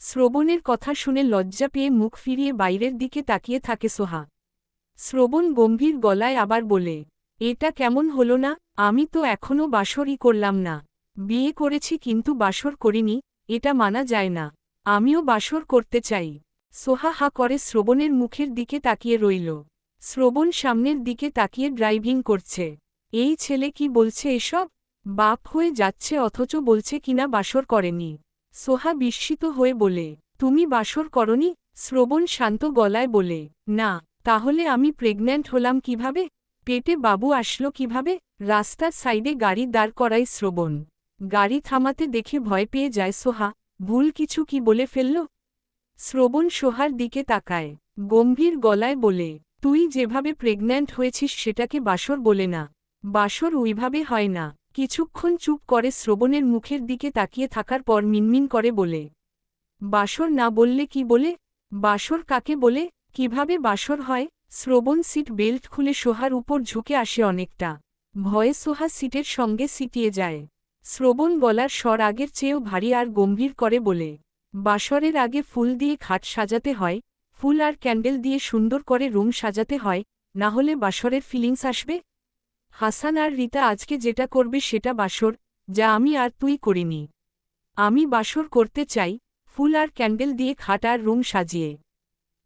শ্রবণের কথা শুনে লজ্জা পেয়ে মুখ ফিরিয়ে বাইরের দিকে তাকিয়ে থাকে সোহা। শ্রবণ গম্ভীর গলায় আবার বলে, এটা কেমন হলো না? আমি তো এখনও বাসরই করলাম না। বিয়ে করেছি কিন্তু বাসর করিনি, এটা মানা যায় না। আমিও বাসর করতে চাই। সোহা হা করে শ্রবণের মুখের দিকে তাকিয়ে রইল। শ্রবণ সামনের দিকে তাকিয়ে ড্রাইভিং করছে। এই ছেলে কি বলছে এসব? বাপ হয়ে যাচ্ছে অথচ বলছে কিনা বাসর করেনি। সোহা বিস্মিত হয়ে বলে, তুমি বাসর করনি? শ্রবণ শান্ত গলায় বলে, না। তাহলে আমি প্রেগন্যান্ট হলাম কিভাবে? পেটে বাবু আসলো কিভাবে? রাস্তার সাইডে গাড়ি দাঁড় করায় শ্রবণ। গাড়ি থামাতে দেখে ভয় পেয়ে যায় সোহা, ভুল কিছু কি বলে ফেলল? শ্রবণ সোহার দিকে তাকায়, গম্ভীর গলায় বলে, তুই যেভাবে প্রেগন্যান্ট হয়েছিস সেটাকে বাসর বলে না। বাসর ওইভাবে হয় না। কিছুক্ষণ চুপ করে শ্রবণের মুখের দিকে তাকিয়ে থাকার পর মিনমিন করে বলে, বাসর না বললে কি বলে? বাসর কাকে বলে? কিভাবে বাসর হয়? শ্রবণ সিট বেল্ট খুলে সোহার উপর ঝুঁকে আসে অনেকটা। ভয়ে সোহা সিটের সঙ্গে সিটিয়ে যায়। শ্রবণ গলার স্বর আগের চেয়েও ভারী আর গম্ভীর করে বলে, বাসরের আগে ফুল দিয়ে খাট সাজাতে হয়, ফুল আর ক্যান্ডেল দিয়ে সুন্দর করে রুম সাজাতে হয়, না হলে বাসরের ফিলিংস আসবে? হাসান আর রিতা আজকে যেটা করবে সেটা বাসর, যা আমি আর তুই করিনি। আমি বাসর করতে চাই, ফুল আর ক্যান্ডেল দিয়ে খাট আর রুম সাজিয়ে।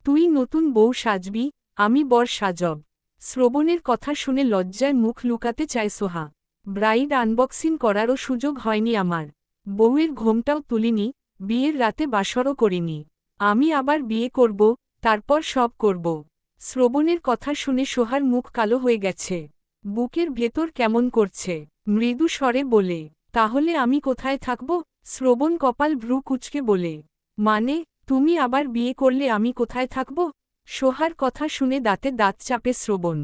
তুই নতুন বউ সাজবি, আমি বর সাজব। শ্রবণের কথা শুনে লজ্জায় মুখ লুকাতে চায় সোহা। ব্রাইড আনবক্সিং করারও সুযোগ হয়নি আমার। বউয়ের ঘোমটাও তুলিনি, বিয়ের রাতে বাসরও করিনি। আমি আবার বিয়ে করব, তারপর সব করব। শ্রবণের কথা শুনে সোহার মুখ কালো হয়ে গেছে। বুকের ভেতর কেমন করছে। মৃদু স্বরে বলে, তাহলে আমি কোথায় থাকব? শ্রবণ কপাল ভ্রু কুঁচকে বলে, মানে, তুমি আবার বিয়ে করলে আমি কোথায় থাকব? সোহার কথা শুনে দাঁতে দাঁত চাপে শ্রবণ।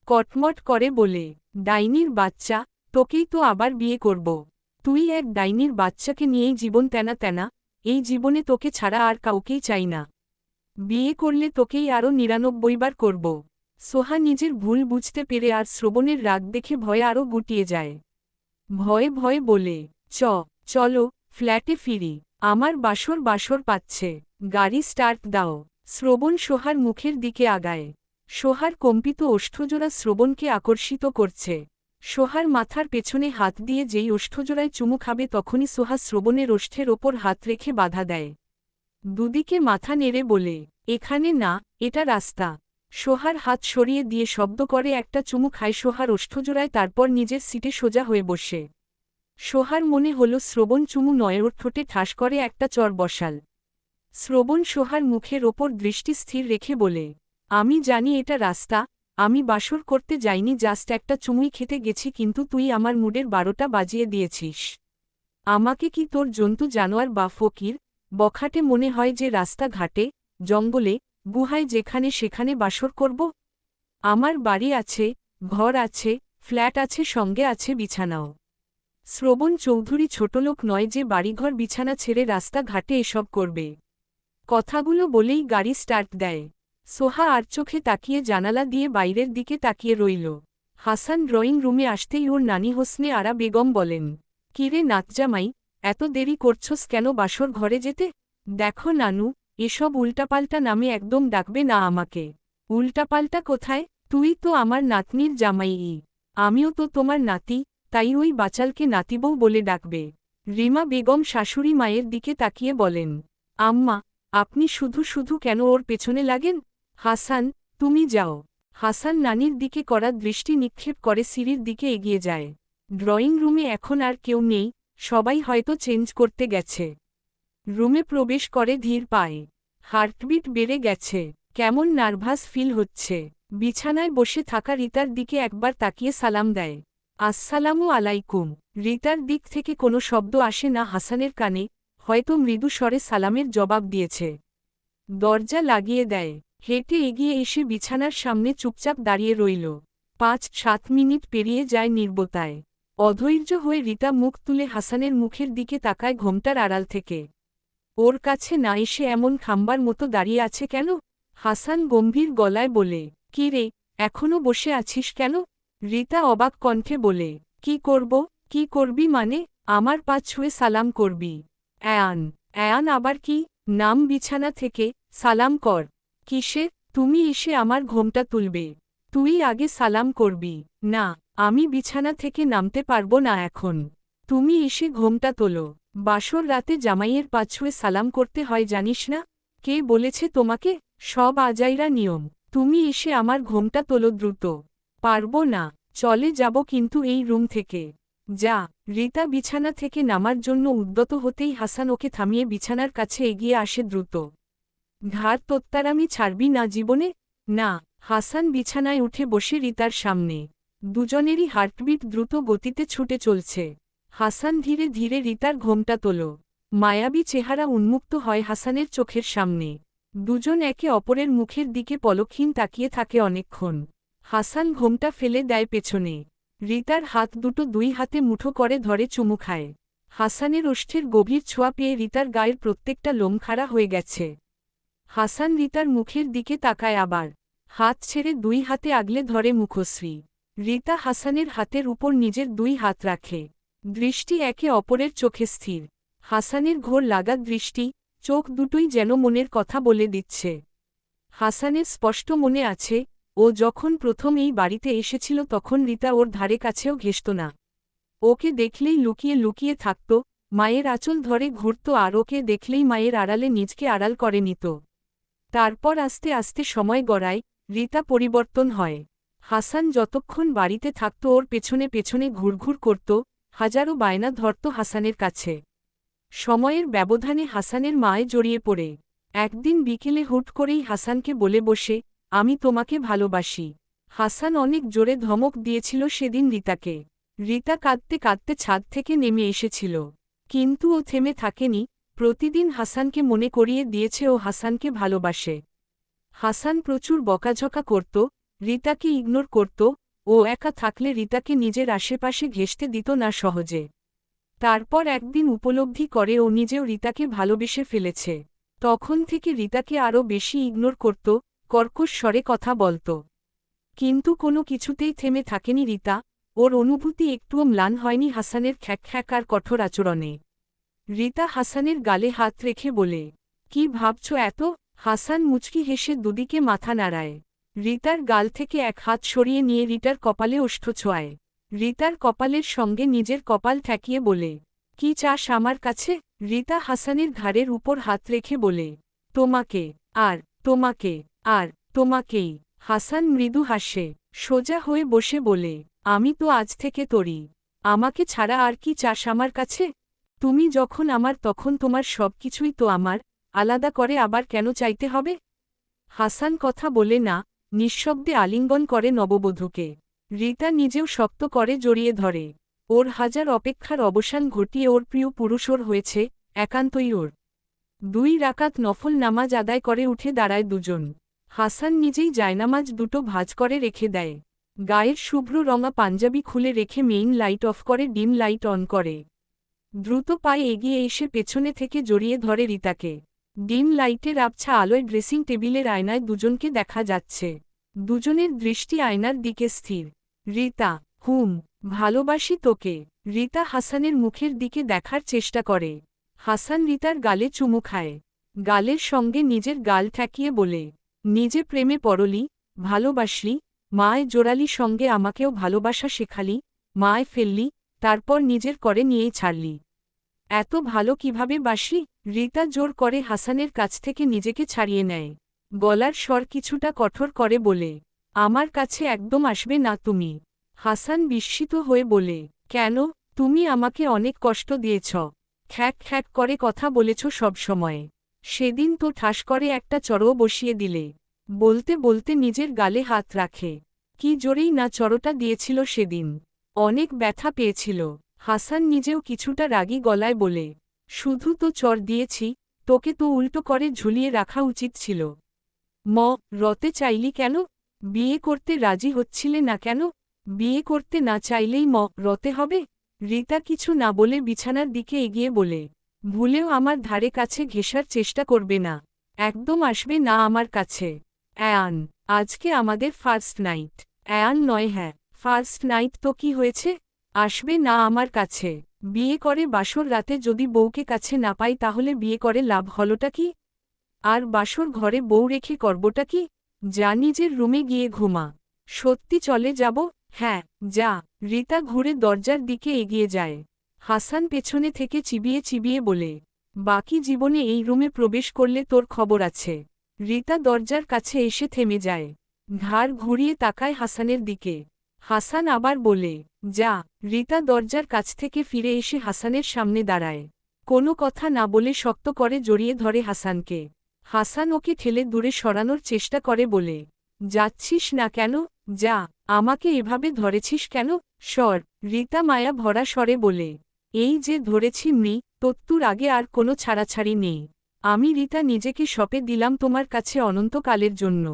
কটমট করে বলে, ডাইনির বাচ্চা, তোকেই তো আবার বিয়ে করব। তুই এক ডাইনির বাচ্চাকে নিয়েই জীবন তেনা তেনা, এই জীবনে তোকে ছাড়া আর কাউকেই চাই না। বিয়ে করলে তোকেই আরও ৯৯ বার করব। সোহা নিজের ভুল বুঝতে পেরে আর শ্রবণের রাগ দেখে ভয়ে আরও গুটিয়ে যায়। ভয়ে ভয়ে বলে, চলো ফ্ল্যাটে ফিরি, আমার বাসর বাসর পাচ্ছে। গাড়ি স্টার্ট দাও। শ্রবণ সোহার মুখের দিকে আগায়। সোহার কম্পিত ওষ্ঠজোড়া শ্রবণকে আকর্ষিত করছে। সোহার মাথার পেছনে হাত দিয়ে যেই ওষ্ঠজোড়ায় চুমু খাবে তখনই সোহা শ্রবণের ওষ্ঠের ওপর হাত রেখে বাধা দেয়। দুদিকে মাথা নেড়ে বলে, এখানে না, এটা রাস্তা। সোহার হাত সরিয়ে দিয়ে শব্দ করে একটা চুমু খায় সোহার ওষ্ঠজোড়ায়, তারপর নিজের সিটে সোজা হয়ে বসে। সোহার মনে হল শ্রবণ চুমু নয়, ওর ঠোঁটে ঠাস করে একটা চর বসাল। শ্রবণ সোহার মুখের ওপর দৃষ্টি স্থির রেখে বলে, আমি জানি এটা রাস্তা, আমি বাসর করতে যাইনি, জাস্ট একটা চুমুই খেতে গেছি, কিন্তু তুই আমার মুডের ১২টা বাজিয়ে দিয়েছিস। আমাকে কি তোর জন্তু জানোয়ার বা ফকির বখাটে মনে হয় যে রাস্তা ঘাটে, জঙ্গলে, গুহায় যেখানে সেখানে বাসর করব? আমার বাড়ি আছে, ঘর আছে, ফ্ল্যাট আছে, সঙ্গে আছে বিছানাও। শ্রবণ চৌধুরী ছোটলোক নয় যে বাড়িঘর বিছানা ছেড়ে রাস্তা ঘাটে এসব করবে। কথাগুলো বলেই গাড়ি স্টার্ট দেয়। সোহা আর চোখে তাকিয়ে জানালা দিয়ে বাইরের দিকে তাকিয়ে রইল। হাসান ড্রয়িং রুমে আসতেই ওর নানি হোসনে আরা বেগম বলেন, কিরে নাতজামাই, এত দেরি করছস কেন বাসর ঘরে যেতে? দেখো নানু, এসব উল্টাপাল্টা নামে একদম ডাকবে না আমাকে। উল্টাপাল্টা কোথায়? তুই তো আমার নাতনির জামাই, আমিও তো তোমার নাতি, তাই ওই বাচালকে নাতিবউ বলে ডাকবে। রিমা বেগম শাশুড়ি মায়ের দিকে তাকিয়ে বলেন, আম্মা, আপনি শুধু শুধু কেন ওর পেছনে লাগেন? হাসান, তুমি যাও। হাসান নানির দিকে করা দৃষ্টি নিক্ষেপ করে সিঁড়ির দিকে এগিয়ে যায়। ড্রয়িং রুমে এখন আর কেউ নেই, সবাই হয়তো চেঞ্জ করতে গেছে। রুমে প্রবেশ করে ধীর পায়ে। হার্টবিট বেড়ে গেছে, কেমন নার্ভাস ফিল হচ্ছে। বিছানায় বসে থাকা রিতার দিকে একবার তাকিয়ে সালাম দেয়, আসসালামু আলাইকুম। রিতার দিক থেকে কোনো শব্দ আসে না হাসানের কানে, হয়তো মৃদু স্বরে সালামের জবাব দিয়েছে। দরজা লাগিয়ে দেয়। হেঁটে এগিয়ে এসে বিছানার সামনে চুপচাপ দাঁড়িয়ে রইল। ৫-৭ মিনিট পেরিয়ে যায় নির্বতায়। অধৈর্য হয়ে রিতা মুখ তুলে হাসানের মুখের দিকে তাকায় ঘোমটার আড়াল থেকে। ওর কাছে না এসে এমন খাম্বার মতো দাঁড়িয়ে আছে কেন? হাসান গম্ভীর গলায় বলে, কি রে, এখনো বসে আছিস কেন? রিতা অবাক কণ্ঠে বলে, কি করব? কি করবি মানে? আমার পা ছুঁয়ে সালাম করবি? অ্যায়ান? অ্যায়ান আবার কি? নাম বিছানা থেকে, সালাম কর। কিসে? তুমি এসে আমার ঘোমটা তুলবে? তুই আগে সালাম করবি। না, আমি বিছানা থেকে নামতে পারবো না এখন। তুমি এসে ঘোমটা তোলো। বাসর রাতে জামাইয়ের পা ছুঁয়ে সালাম করতে হয় জানিস না? কে বলেছে তোমাকে? সব আজাইরা নিয়ম। তুমি এসে আমার ঘোমটা তোলো দ্রুত। পারবো না, চলে যাব কিন্তু এই রুম থেকে। যা। রিতা বিছানা থেকে নামার জন্য উদ্যত হতেই হাসান ওকে থামিয়ে বিছানার কাছে এগিয়ে আসে দ্রুত। ঘাড় তোত্তারামি ছাড়বি না জীবনে? না। হাসান বিছানায় উঠে বসে রিতার সামনে। দুজনেরই হার্টবিট দ্রুত গতিতে ছুটে চলছে। হাসান ধীরে ধীরে রিতার ঘোমটা তোল। মায়াবী চেহারা উন্মুক্ত হয় হাসানের চোখের সামনে। দুজন একে অপরের মুখের দিকে পলকহীন তাকিয়ে থাকে অনেকক্ষণ। হাসান ঘোমটা ফেলে দেয় পেছনে। রিতার হাত দুটো দুই হাতে মুঠো করে ধরে চুমু খায়। হাসানের ওষ্ঠের গভীর ছোঁয়া পেয়ে রিতার গায়ের প্রত্যেকটা লোম খাড়া হয়ে গেছে। হাসান রিতার মুখের দিকে তাকায় আবার। হাত ছেড়ে দুই হাতে আগলে ধরে মুখশ্রী। রিতা হাসানের হাতের উপর নিজের দুই হাত রাখে। দৃষ্টি একে অপরের চোখে স্থির। হাসানের ঘোর লাগা দৃষ্টি, চোখ দুটোই যেন মনের কথা বলে দিচ্ছে। হাসানের স্পষ্ট মনে আছে, ও যখন প্রথম এই বাড়িতে এসেছিল তখন রিতা ওর ধারে কাছেও ঘেঁষত না। ওকে দেখলেই লুকিয়ে লুকিয়ে থাকত, মায়ের আঁচল ধরে ঘুরত আর ওকে দেখলেই মায়ের আড়ালে নিজকে আড়াল করে নিত। তারপর আস্তে আস্তে সময় গড়ায়, রিতা পরিবর্তন হয়। হাসান যতক্ষণ বাড়িতে থাকত ওর পেছনে পেছনে ঘুরঘুর করত, হাজারো বায়না ধরত হাসানের কাছে। সময়ের ব্যবধানে হাসানের মায়ে জড়িয়ে পড়ে। একদিন বিকেলে হুট করেই হাসানকে বলে বসে, আমি তোমাকে ভালোবাসি। হাসান অনেক জোরে ধমক দিয়েছিল সেদিন রিতাকে। রিতা কাঁদতে কাঁদতে ছাদ থেকে নেমে এসেছিল। কিন্তু ও থেমে থাকেনি, প্রতিদিন হাসানকে মনে করিয়ে দিয়েছে ও হাসানকে ভালোবাসে। হাসান প্রচুর বকাঝকা করত, রিতাকে ইগনোর করত, ও একা থাকলে রিতাকে নিজের আশেপাশে ঘেঁষতে দিত না সহজে। তারপর একদিন উপলব্ধি করে ও নিজেও রিতাকে ভালোবেসে ফেলেছে। তখন থেকে রিতাকে আরও বেশি ইগনোর করত, কর্কশ স্বরে কথা বলত। কিন্তু কোনো কিছুতেই থেমে থাকেনি রিতা, ওর অনুভূতি একটুও ম্লান হয়নি হাসানের খ্যাক আর কঠোর আচরণে। রিতা হাসানের গালে হাত রেখে বলে, কি ভাবছ এত? হাসান মুচকি হেসে দুদিকে মাথা নাড়ায়। রিতার গাল থেকে এক হাত সরিয়ে নিয়ে রিতার কপালে ওষ্ঠ ছোঁয়ায়। রিতার কপালের সঙ্গে নিজের কপাল ঠেকিয়ে বলে, কি চাস আমার কাছে? রিতা হাসানের ঘাড়ের উপর হাত রেখে বলে, তোমাকে, আর তোমাকে, আর তোমাকেই। হাসান মৃদু হাসে, সোজা হয়ে বসে বলে, আমি তো আজ থেকে তোরই। আমাকে ছাড়া আর কি চাস আমার কাছে? তুমি যখন আমার তখন তোমার সব কিছুই তো আমার, আলাদা করে আবার কেন চাইতে হবে? হাসান কথা বলে না, নিঃশব্দে আলিঙ্গন করে নববধূকে। রিতা নিজেও শক্ত করে জড়িয়ে ধরে। ওর হাজার অপেক্ষার অবসান ঘটিয়ে ওর প্রিয় পুরুষ ওর হয়েছে, একান্তই ওর। 2 রাকাত নফল নামাজ আদায় করে উঠে দাঁড়ায় দুজন। হাসান নিজেই জায়নামাজ দুটো ভাঁজ করে রেখে দেয়। গায়ের শুভ্র রঙা পাঞ্জাবি খুলে রেখে মেইন লাইট অফ করে ডিম লাইট অন করে। দ্রুত পায়ে এগিয়ে এসে পেছনে থেকে জড়িয়ে ধরে রিতাকে। ডিম লাইটের আবছা আলোয় ড্রেসিং টেবিলের আয়নায় দুজনকে দেখা যাচ্ছে। দুজনের দৃষ্টি আয়নার দিকে স্থির। রিতা, ভালোবাসি তোকে। রিতা হাসানের মুখের দিকে দেখার চেষ্টা করে। হাসান রিতার গালে চুমু খায়। গালের সঙ্গে নিজের গাল ঠেকিয়ে বলে, নিজে প্রেমে পড়লি, ভালোবাসলি, মায় জোড়ালি সঙ্গে আমাকেও ভালোবাসা শেখালি, মায় ফেললি, তারপর নিজের করে নিয়েই ছাড়লি। এত ভালো কিভাবে বাসি? রিতা জোর করে হাসানের কাছ থেকে নিজেকে ছাড়িয়ে নেয়। গলার স্বর কিছুটা কঠোর করে বলে, আমার কাছে একদম আসবে না তুমি। হাসান বিস্মিত হয়ে বলে, কেন? তুমি আমাকে অনেক কষ্ট দিয়েছ, খ্যাক খ্যাক করে কথা বলেছ সবসময়। সেদিন তো ঠাস করে একটা চড়ও বসিয়ে দিলে। বলতে বলতে নিজের গালে হাত রাখে। কি জোরেই না চড়টা দিয়েছিল সেদিন। অনেক ব্যথা পেয়েছিল। হাসান নিজেও কিছুটা রাগী গলায় বলে, শুধু তো চড় দিয়েছি, তোকে তো উল্টো করে ঝুলিয়ে রাখা উচিত ছিল। রতে চাইলি কেন? বিয়ে করতে রাজি হচ্ছিলে না কেন? বিয়ে করতে না চাইলেই রতে হবে? রীতা কিছু না বলে বিছানার দিকে এগিয়ে বলে, ভুলেও আমার ধারে কাছে ঘেঁষার চেষ্টা করবে না। একদম আসবে না আমার কাছে। অ্যান, আজকে আমাদের ফার্স্ট নাইট। অ্যান নয়, হ্যাঁ ফার্স্ট নাইট তো কি হয়েছে? আসবে না আমার কাছে। বিয়ে করে বাসর রাতে যদি বউকে কাছে না পাই তাহলে বিয়ে করে লাভ হলোটা কি? আর বাসর ঘরে বউ রেখে করবটা কি? যা নিজের রুমে গিয়ে ঘুমা। সত্যি চলে যাব? হ্যাঁ যা। রীতা ঘুরে দরজার দিকে এগিয়ে যায়। হাসান পেছনে থেকে চিবিয়ে চিবিয়ে বলে, বাকি জীবনে এই রুমে প্রবেশ করলে তোর খবর আছে। রীতা দরজার কাছে এসে থেমে যায়। ঘাড় ঘুরিয়ে তাকায় হাসানের দিকে। হাসান আবার বলে, যা। রীতা দরজার কাছ থেকে ফিরে এসে হাসানের সামনে দাঁড়ায়। কোনো কথা না বলে শক্ত করে জড়িয়ে ধরে হাসানকে। হাসান ওকে ঠেলে দূরে সরানোর চেষ্টা করে বলে, যাচ্ছিস না কেন? যা। আমাকে এভাবে ধরেছিস কেন? সর। রীতা মায়া ভরা স্বরে বলে, এই যে ধরেছি তোর আগে আর কোনো ছাড়াছাড়ি নেই। আমি রীতা নিজেকে সঁপে দিলাম তোমার কাছে অনন্তকালের জন্য।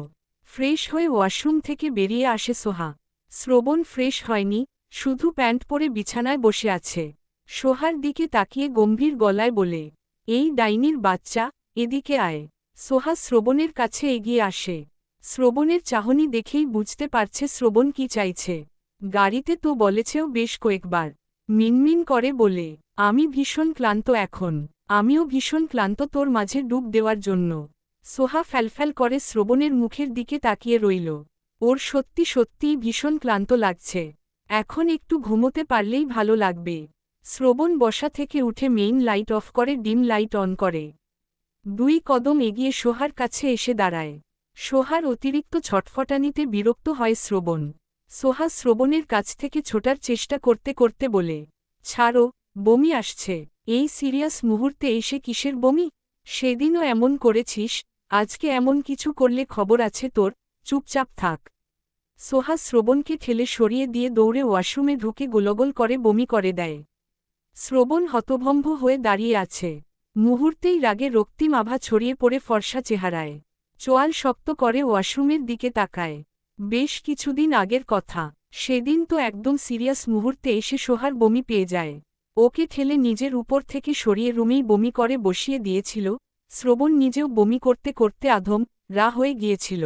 ফ্রেশ হয়ে ওয়াশরুম থেকে বেরিয়ে আসে সোহা। শ্রবণ ফ্রেশ হয়নি, শুধু প্যান্ট পরে বিছানায় বসে আছে। সোহার দিকে তাকিয়ে গম্ভীর গলায় বলে, এই ডাইনির বাচ্চা, এদিকে আয়। সোহা শ্রবণের কাছে এগিয়ে আসে। শ্রবণের চাহনি দেখেই বুঝতে পারছে শ্রবণ কি চাইছে। গাড়িতে তো বলেছেও বেশ কয়েকবার। মিনমিন করে বলে, আমি ভীষণ ক্লান্ত এখন। আমিও ভীষণ ক্লান্ত তোর মাঝে ডুব দেওয়ার জন্য। সোহা ফ্যালফ্যাল করে শ্রবণের মুখের দিকে তাকিয়ে রইল। ওর সত্যি সত্যিই ভীষণ ক্লান্ত লাগছে। এখন একটু ঘুমোতে পারলেই ভালো লাগবে। শ্রবণ বসা থেকে উঠে মেইন লাইট অফ করে ডিম লাইট অন করে। 2 কদম এগিয়ে সোহার কাছে এসে দাঁড়ায়। সোহার অতিরিক্ত ছটফটানিতে বিরক্ত হয় শ্রবণ। সোহা শ্রবণের কাছ থেকে ছোটার চেষ্টা করতে করতে বলে, ছাড়ো, বমি আসছে। এই সিরিয়াস মুহূর্তে এসে কিসের বমি? সেদিনও এমন করেছিস, আজকে এমন কিছু করলে খবর আছে তোর, চুপচাপ থাক। সোহা শ্রবণকে ঠেলে সরিয়ে দিয়ে দৌড়ে ওয়াশরুমে ঢুকে গোলগোল করে বমি করে দেয়। শ্রবণ হতভম্ব হয়ে দাঁড়িয়ে আছে। মুহূর্তেই রাগে রক্তিম আভা ছড়িয়ে পড়ে ফর্সা চেহারায়। চোয়াল শক্ত করে ওয়াশরুমের দিকে তাকায়। বেশ কিছুদিন আগের কথা, সেদিন তো একদম সিরিয়াস মুহূর্তে এসে সোহার বমি পেয়ে যায়। ওকে ঠেলে নিজের উপর থেকে সরিয়ে রুমেই বমি করে বসিয়ে দিয়েছিল। শ্রবণ নিজেও বমি করতে করতে আধম রা হয়ে গিয়েছিল।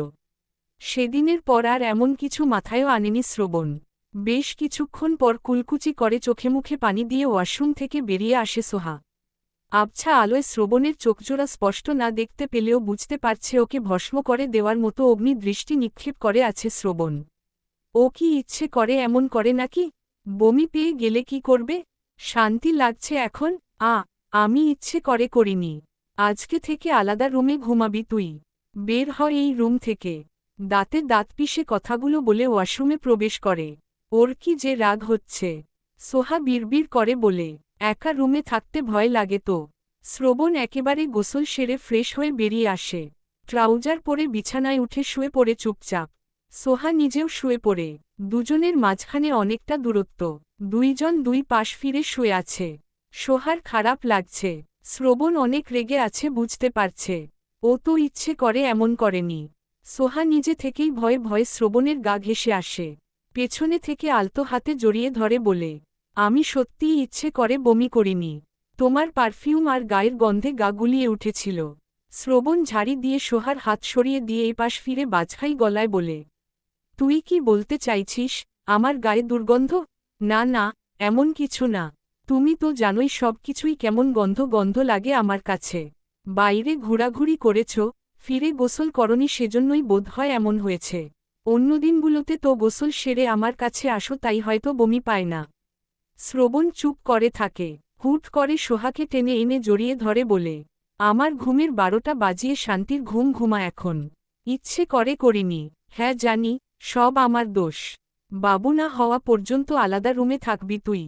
সেদিনের পর আর এমন কিছু মাথায়ও আনেনি শ্রবণ। বেশ কিছুক্ষণ পর কুলকুচি করে চোখে মুখে পানি দিয়ে ওয়াশরুম থেকে বেরিয়ে আসে সোহা। আবছা আলোয় শ্রবণের চোখজোড়া স্পষ্ট না দেখতে পেলেও বুঝতে পারছে ওকে ভস্ম করে দেওয়ার মতো অগ্নি দৃষ্টি নিক্ষেপ করে আছে শ্রবণ। ও কি ইচ্ছে করে এমন করে নাকি? বমি পেয়ে গেলে কি করবে? শান্তি লাগছে এখন? আমি ইচ্ছে করে করিনি। আজকে থেকে আলাদা রুমে ঘুমাবি তুই। বের হ এই রুম থেকে। দাঁতে দাঁত পিষে কথাগুলো বলে ওয়াশরুমে প্রবেশ করে। ওর কি যে রাগ হচ্ছে। সোহা বিড়বিড় করে বলে, একা রুমে থাকতে ভয় লাগে তো। শ্রবণ একেবারে গোসল সেরে ফ্রেশ হয়ে বেরিয়ে আসে। ট্রাউজার পরে বিছানায় উঠে শুয়ে পড়ে চুপচাপ। সোহা নিজেও শুয়ে পড়ে। দুজনের মাঝখানে অনেকটা দূরত্ব। দুইজন দুই পাশ ফিরে শুয়ে আছে। সোহার খারাপ লাগছে। শ্রবণ অনেক রেগে আছে বুঝতে পারছে। ও তো ইচ্ছে করে এমন করেনি। সোহা নিজে থেকেই ভয়ে ভয়ে শ্রবণের গা ঘেঁষে আসে। পেছনে থেকে আলতো হাতে জড়িয়ে ধরে বলে, আমি সত্যিই ইচ্ছে করে বমি করিনি। তোমার পারফিউম আর গায়ের গন্ধে গা গুলিয়ে উঠেছিল। শ্রবণ ঝাড়ি দিয়ে সোহার হাত সরিয়ে দিয়ে এপাশ ফিরে বাজখাই গলায় বলে, তুই কি বলতে চাইছিস, আমার গায়ে দুর্গন্ধ? না না, এমন কিছু না। তুমি তো জানোই সব কিছুই কেমন গন্ধ গন্ধ লাগে আমার কাছে। বাইরে ঘোরাঘুরি করেছ, ফিরে গোসল করনি সেজন্যই বোধ হয় এমন হয়েছে। অন্য দিনগুলোতে তো গোসল সেরে আমার কাছে আসো তাই হয়তো বমি পায় না। শ্রবণ চুপ করে থাকে। হুট করে সোহাকে টেনে এনে জড়িয়ে ধরে বলে, আমার ঘুমের 12টা বাজিয়ে শান্তির ঘুম ঘুমা এখন। ইচ্ছে করে করিনি। হ্যাঁ জানি, সব আমার দোষ। বাবু না হওয়া পর্যন্ত আলাদা রুমে থাকবি তুই।